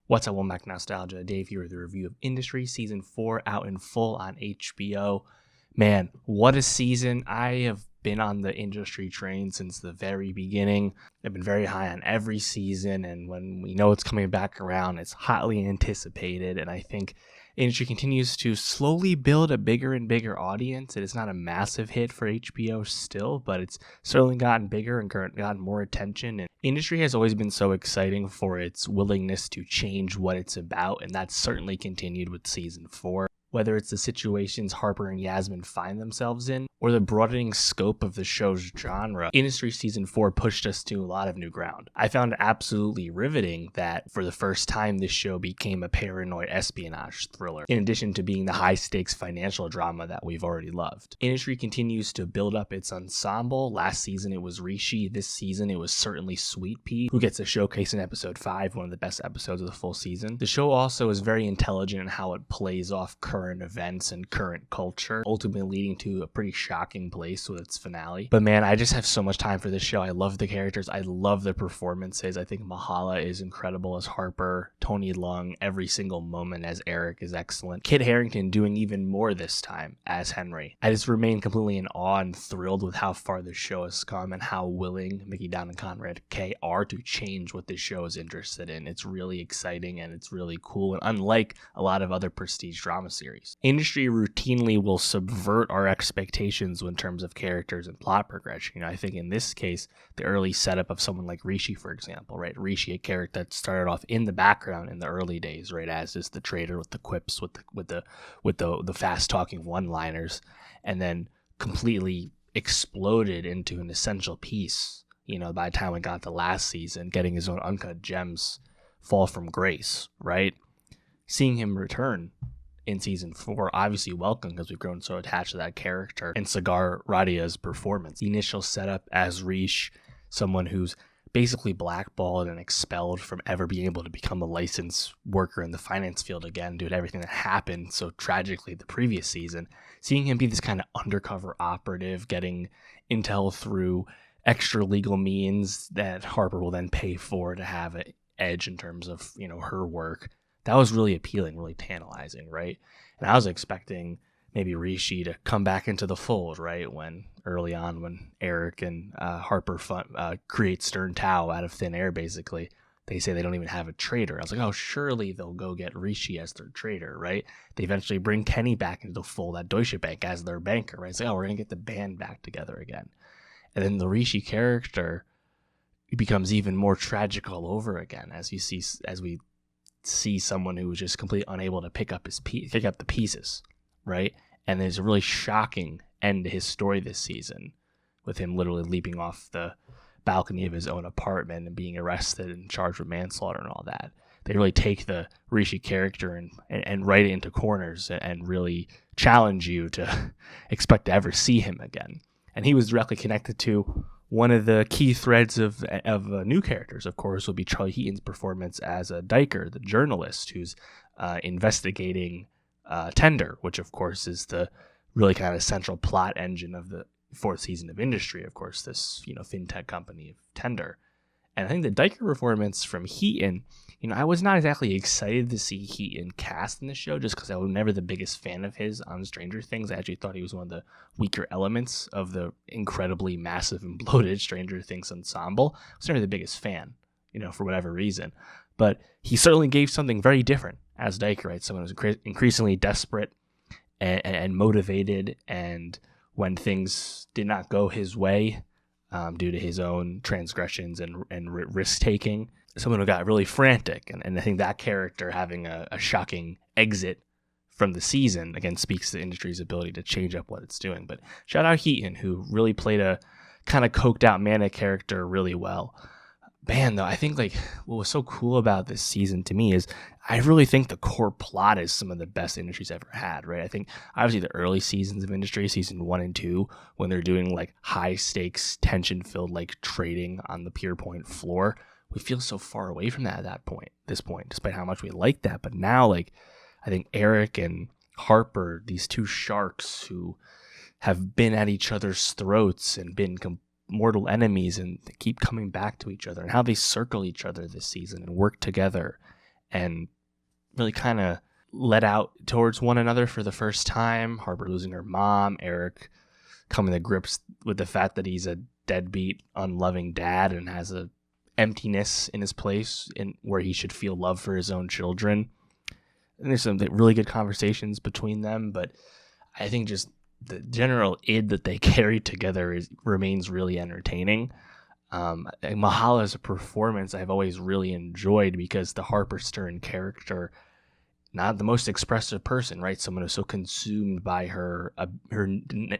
What's up, welcome back to Nowstalgia. Dave here with a review of Industry Season 4 out in full on HBO. Man, what a season. I have been on the Industry train since the very beginning. I've been very high on every season, and when we know it's coming back around, it's hotly anticipated, and I think Industry continues to slowly build a bigger and bigger audience. It is not a massive hit for HBO still, but it's certainly gotten bigger and gotten more attention. And Industry has always been so exciting for its willingness to change what it's about, and that's certainly continued with Season 4. Whether it's the situations Harper and Yasmin find themselves in, or the broadening scope of the show's genre, Industry Season 4 pushed us to a lot of new ground. I found it absolutely riveting that for the first time this show became a paranoid espionage thriller, in addition to being the high-stakes financial drama that we've already loved. Industry continues to build up its ensemble. Last season it was Rishi, this season it was certainly Sweet Pea, who gets a showcase in episode 5, one of the best episodes of the full season. The show also is very intelligent in how it plays off current events and current culture, ultimately leading to a pretty shocking place with its finale. But man, I just have so much time for this show. I love the characters. I love the performances. I think Myha'la is incredible as Harper. Tony Leung, every single moment as Eric is excellent. Kit Harington doing even more this time as Henry. I just remain completely in awe and thrilled with how far this show has come and how willing Mickey Down and Conrad K are to change what this show is interested in. It's really exciting and it's really cool, and unlike a lot of other prestige drama series. Industry routinely will subvert our expectations in terms of characters and plot progression. I think in this case, the early setup of someone like Rishi, for example, right? Rishi, a character that started off in the background in the early days, right, as is the trader with the quips, with the fast talking one-liners, and then completely exploded into an essential piece. By the time we got to last season, getting his own uncut gems fall from grace, right? Seeing him return in Season 4, obviously welcome because we've grown so attached to that character, and Sagar Radia's performance. The initial setup as Rish, someone who's basically blackballed and expelled from ever being able to become a licensed worker in the finance field again due to everything that happened so tragically the previous season. Seeing him be this kind of undercover operative, getting intel through extra legal means that Harper will then pay for to have an edge in terms of, her work. That was really appealing, really tantalizing, right? And I was expecting maybe Rishi to come back into the fold, right? When early on, when Eric and Harper create Stern Tao out of thin air, basically, they say they don't even have a trader. I was like, oh, surely they'll go get Rishi as their trader, right? They eventually bring Kenny back into the fold at Deutsche Bank as their banker, right? It's like, oh, we're going to get the band back together again. And then the Rishi character becomes even more tragic all over again as we see someone who was just completely unable to pick up the pieces, right? And there's a really shocking end to his story this season, with him literally leaping off the balcony of his own apartment and being arrested and charged with manslaughter and all that. They really take the Rishi character and write it into corners and really challenge you to expect to ever see him again. And he was directly connected to one of the key threads of new characters, of course, will be Charlie Heaton's performance as a Diker, the journalist who's investigating Tender, which, of course, is the really kind of central plot engine of the 4th season of Industry, of course, this, fintech company of Tender. And I think the Diker performance from Heaton, I was not exactly excited to see Heaton cast in the show just because I was never the biggest fan of his on Stranger Things. I actually thought he was one of the weaker elements of the incredibly massive and bloated Stranger Things ensemble. I was never the biggest fan, for whatever reason. But he certainly gave something very different as Diker, right? Someone who's increasingly desperate and motivated, and when things did not go his way, due to his own transgressions and risk-taking, someone who got really frantic. And I think that character having a shocking exit from the season, again, speaks to the Industry's ability to change up what it's doing. But shout out Heaton, who really played a kind of coked-out manic character really well. Man, though, I think what was so cool about this season to me is I really think the core plot is some of the best Industry's ever had, right? I think obviously the early seasons of Industry, season 1 and 2, when they're doing high stakes, tension filled trading on the Pierpoint floor, we feel so far away from that at this point, despite how much we like that. But now I think Eric and Harper, these two sharks who have been at each other's throats and been mortal enemies, and they keep coming back to each other, and how they circle each other this season and work together and really kind of let out towards one another for the first time. Harper losing her mom, Eric coming to grips with the fact that he's a deadbeat, unloving dad and has a emptiness in his place in where he should feel love for his own children. And there's some really good conversations between them, but I think just the general id that they carry together remains really entertaining. Myha'la as a performance I've always really enjoyed because the Harper Stern character, not the most expressive person, right? Someone who's so consumed by her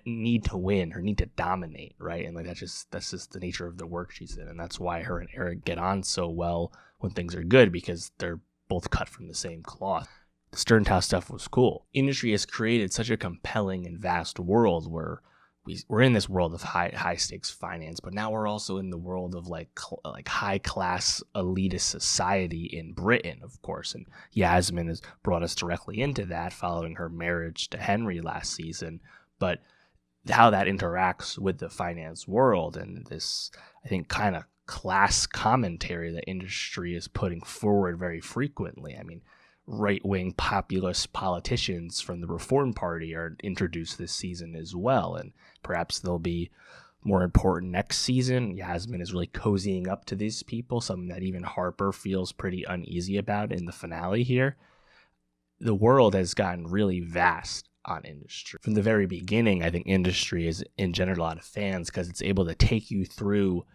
need to win, her need to dominate, right? And like that's just the nature of the work she's in, and that's why her and Eric get on so well when things are good, because they're both cut from the same cloth. The Sterntown stuff was cool. Industry has created such a compelling and vast world where we're in this world of high stakes finance, but now we're also in the world of like high class elitist society in Britain, of course. And Yasmin has brought us directly into that following her marriage to Henry last season. But how that interacts with the finance world and this, I think, kind of class commentary that industry is putting forward very frequently. I mean, right-wing populist politicians from the Reform Party are introduced this season as well, and perhaps they'll be more important next season. Yasmin is really cozying up to these people, something that even Harper feels pretty uneasy about in the finale here. The world has gotten really vast on industry. From the very beginning, I think industry is engendered a lot of fans because it's able to take you through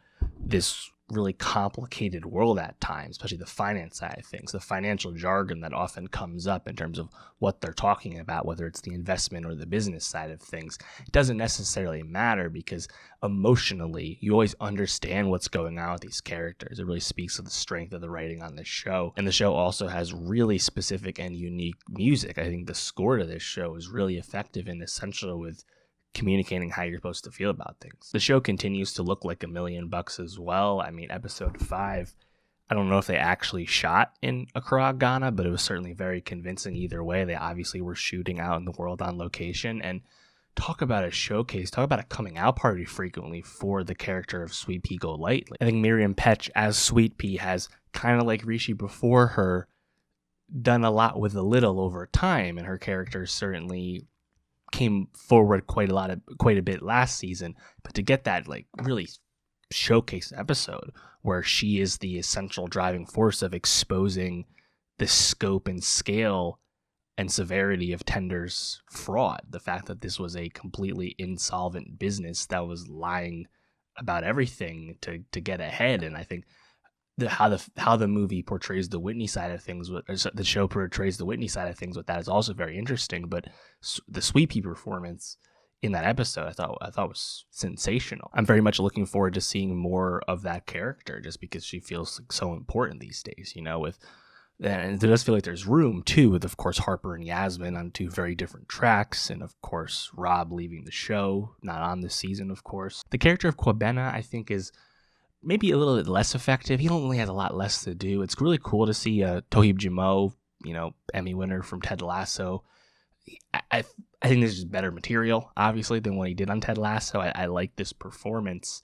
this really complicated world at times, especially the finance side of things, the financial jargon that often comes up in terms of what they're talking about, whether it's the investment or the business side of things. It doesn't necessarily matter because emotionally, you always understand what's going on with these characters. It really speaks to the strength of the writing on this show. And the show also has really specific and unique music. I think the score to this show is really effective and essential with communicating how you're supposed to feel about things. The show continues to look like $1 million as well. I mean, episode 5, I don't know if they actually shot in Accra, Ghana, but it was certainly very convincing either way. They obviously were shooting out in the world on location. And talk about a showcase, talk about a coming out party frequently for the character of Sweet Pea Golightly. I think Miriam Petch as Sweet Pea has, kind of like Rishi before her, done a lot with a little over time, and her character certainly came forward quite a bit last season. But to get that like really showcase episode where she is the essential driving force of exposing the scope and scale and severity of Tender's fraud, the fact that this was a completely insolvent business that was lying about everything to get ahead. And I think how the movie portrays the Whitney side of things, the show portrays the Whitney side of things with that is also very interesting. But the Sweet Pea performance in that episode, I thought was sensational. I'm very much looking forward to seeing more of that character, just because she feels so important these days. You know, and it does feel like there's room too, with of course Harper and Yasmin on 2 very different tracks, and of course Rob leaving the show, not on this season, of course. The character of Kwabena, I think, is maybe a little bit less effective. He only has a lot less to do. It's really cool to see Toheeb Jimoh, Emmy winner from Ted Lasso. I think this is better material, obviously, than what he did on Ted Lasso. I like this performance.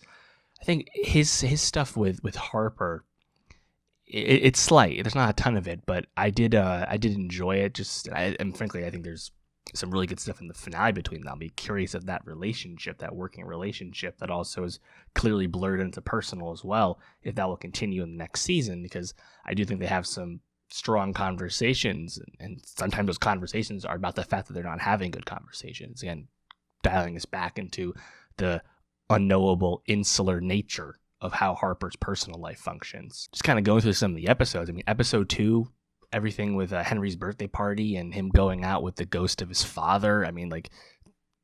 I think his stuff with Harper, it's slight. There's not a ton of it, but I did enjoy it. And frankly, I think there's some really good stuff in the finale between them. I'll be curious if that relationship, that working relationship that also is clearly blurred into personal as well, if that will continue in the next season, because I do think they have some strong conversations, and sometimes those conversations are about the fact that they're not having good conversations. Again, dialing us back into the unknowable, insular nature of how Harper's personal life functions. Just kind of going through some of the episodes. I mean, episode 2, everything with Henry's birthday party and him going out with the ghost of his father. I mean, like,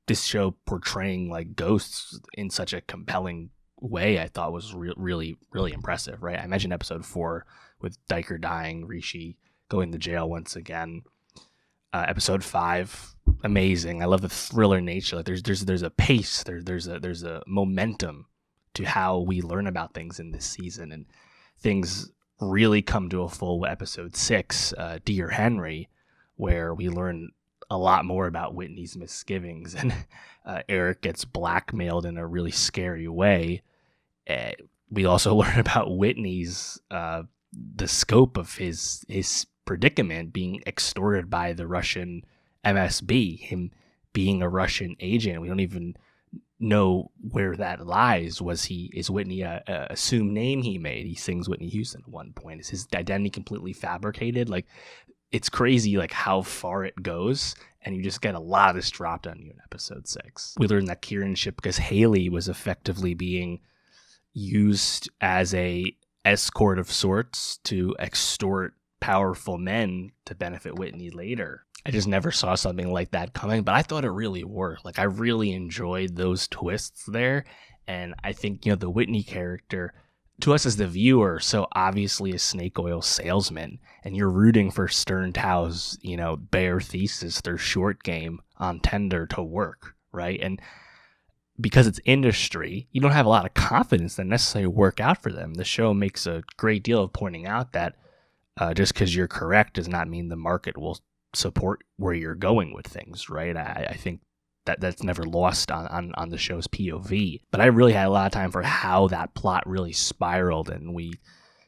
this show portraying like ghosts in such a compelling way, I thought was really, really impressive, right? I mentioned episode 4 with Diker dying, Rishi going to jail once again. Episode 5, amazing. I love the thriller nature. Like, there's a pace, there's a momentum to how we learn about things in this season, and things really come to a full episode 6, Dear Henry, where we learn a lot more about Whitney's misgivings, and Eric gets blackmailed in a really scary way. We also learn about Whitney's the scope of his predicament, being extorted by the Russian MSB, him being a Russian agent. We don't even know where that lies. Is Whitney a assumed name he made? He sings Whitney Houston at one point. Is his identity completely fabricated? Like, it's crazy, like, how far it goes, and you just get a lot of this dropped on you in episode 6. We learned that Kieran ship because Haley was effectively being used as a escort of sorts to extort powerful men to benefit Whitney later. I just never saw something like that coming, but I thought it really worked. Like, I really enjoyed those twists there. And I think, the Whitney character, to us as the viewer, so obviously a snake oil salesman, and you're rooting for Stern Tao's, bare thesis, their short game on Tender to work, right? And because it's industry, you don't have a lot of confidence that necessarily work out for them. The show makes a great deal of pointing out that just because you're correct does not mean the market will support where you're going with things, right? I think that's never lost on the show's POV. But I really had a lot of time for how that plot really spiraled, and we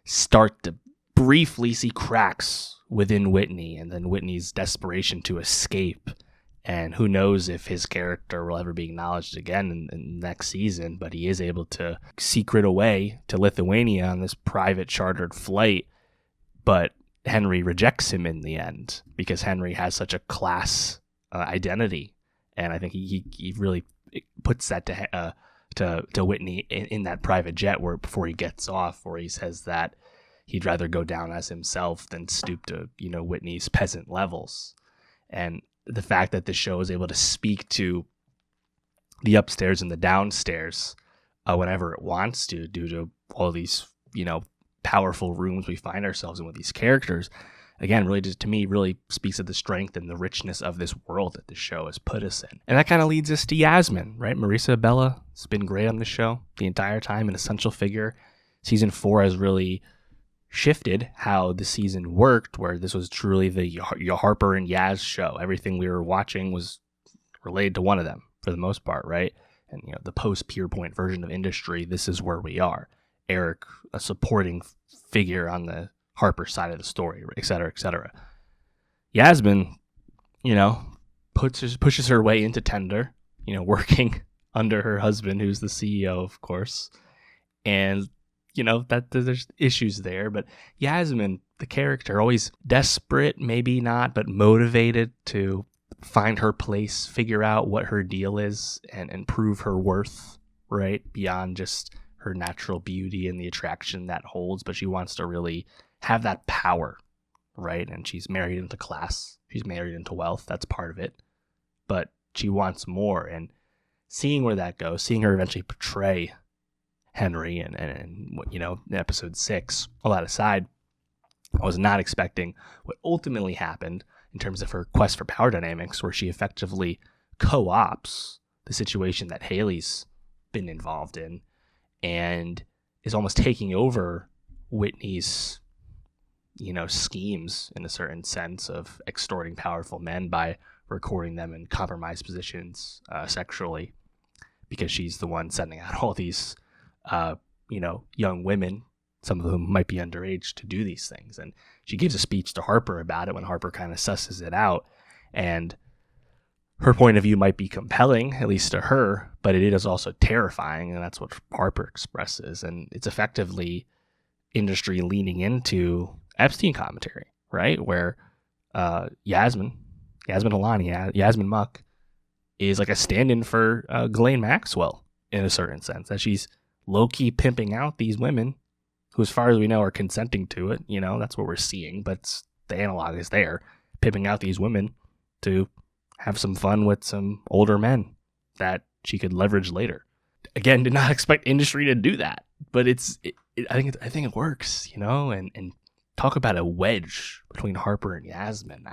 start to briefly see cracks within Whitney, and then Whitney's desperation to escape. And who knows if his character will ever be acknowledged again in next season, but he is able to secret away to Lithuania on this private chartered flight. But Henry rejects him in the end because Henry has such a class identity. And I think he really puts that to Whitney in that private jet where before he gets off, where he says that he'd rather go down as himself than stoop to, Whitney's peasant levels. And the fact that the show is able to speak to the upstairs and the downstairs whenever it wants to, due to all these, powerful rooms we find ourselves in with these characters, again, really just, to me, really speaks of the strength and the richness of this world that the show has put us in. And that kind of leads us to Yasmin, right? Marisa Abela has been great on the show the entire time, an essential figure. Season 4 has really shifted how the season worked, where this was truly the Harper and Yaz show. Everything we were watching was related to one of them for the most part, right? And the post-Pierpoint version of industry, this is where we are. Eric, a supporting figure on the Harper side of the story, et cetera, et cetera. Yasmin, pushes her way into Tender, working under her husband, who's the CEO, of course. And that there's issues there, but Yasmin, the character, always desperate, maybe not, but motivated to find her place, figure out what her deal is, and prove her worth, right? Beyond just her natural beauty and the attraction that holds, but she wants to really have that power, right? And she's married into class, she's married into wealth, that's part of it, but she wants more. And seeing where that goes, seeing her eventually portray Henry and in episode 6, all that aside, I was not expecting what ultimately happened in terms of her quest for power dynamics, where she effectively co-ops the situation that Haley's been involved in and is almost taking over Whitney's schemes in a certain sense of extorting powerful men by recording them in compromised positions sexually, because she's the one sending out all these young women, some of whom might be underage, to do these things. And she gives a speech to Harper about it when Harper kind of susses it out. And her point of view might be compelling, at least to her, but it is also terrifying. And that's what Harper expresses. And it's effectively industry leaning into Epstein commentary, right? Where Yasmin Muck is like a stand-in for Ghislaine Maxwell in a certain sense, that she's low-key pimping out these women who, as far as we know, are consenting to it. That's what we're seeing, but the analog is there, pimping out these women to have some fun with some older men that she could leverage later. Again, did not expect industry to do that, but I think it works, and talk about a wedge between Harper and Yasmin.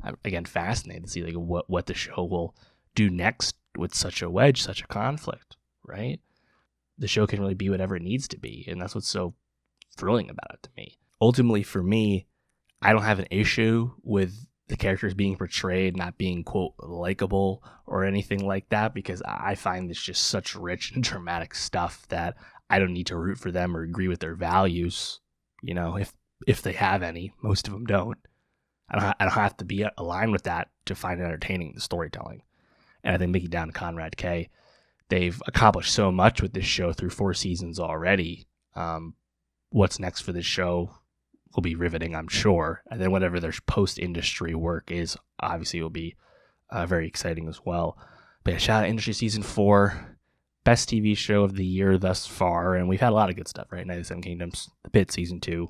I'm again fascinated to see like what the show will do next with such a wedge, such a conflict, right? The show can really be whatever it needs to be, and that's what's so thrilling about it to me. Ultimately, for me, I don't have an issue with the characters being portrayed not being, quote, likable or anything like that, because I find this just such rich and dramatic stuff that I don't need to root for them or agree with their values, if they have any. Most of them don't. I don't have to be aligned with that to find it entertaining, the storytelling. And I think Mickey Down and Conrad K, they've accomplished so much with this show through 4 seasons already. What's next for this show will be riveting, I'm sure. And then whatever their post-industry work is, obviously will be very exciting as well. But yeah, shout out Industry Season 4. Best TV show of the year thus far. And we've had a lot of good stuff, right? 97 Kingdoms, The Pit Season 2.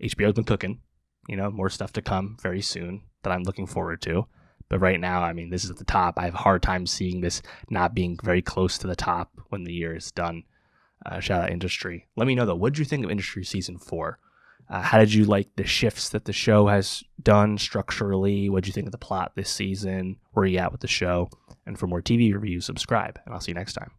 HBO's been cooking. More stuff to come very soon that I'm looking forward to. But right now, I mean, this is at the top. I have a hard time seeing this not being very close to the top when the year is done. Shout out Industry. Let me know, though, what did you think of Industry Season 4? How did you like the shifts that the show has done structurally? What did you think of the plot this season? Where are you at with the show? And for more TV reviews, subscribe, and I'll see you next time.